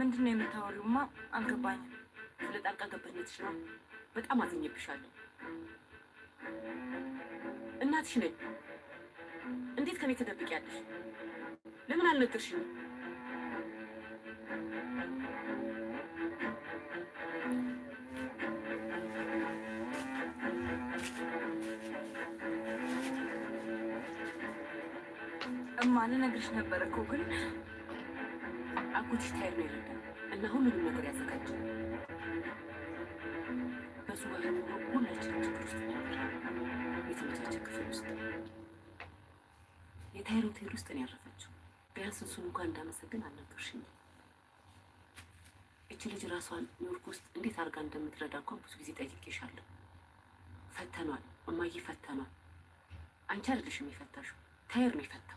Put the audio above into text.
ምንድን ነው የምታወሪውማ? አልገባኝም። ስለ ጣልቃ ገብነትሽ ነው። በጣም አዝኜብሻለሁ። እናትሽ ነኝ። እንዴት ከኔ ትደብቂያለሽ? ለምን አልነገርሽኝም? እማ ልነግርሽ ነበረ እኮ ግን አጎትሽ ታይር ነው የረዳን እና ሁሉንም ነገር ያዘጋጅ። በሱ ባለመሆኑ ሁላችንም ችግር ውስጥ ነበር። የተመቻቸ ክፍል ውስጥ የታይር ሆቴል ውስጥ ነው ያረፈችው። ቢያንስ እሱን እንኳን እንዳመሰግን አልነገርሽኝም። እቺ ልጅ ራሷን ኒውዮርክ ውስጥ እንዴት አድርጋ እንደምትረዳ እንኳን ብዙ ጊዜ ጠይቄሻለሁ። ፈተኗል እማዬ፣ ፈተኗል። አንቺ አይደለሽም የፈታሽው፣ ታይር ነው የፈታው።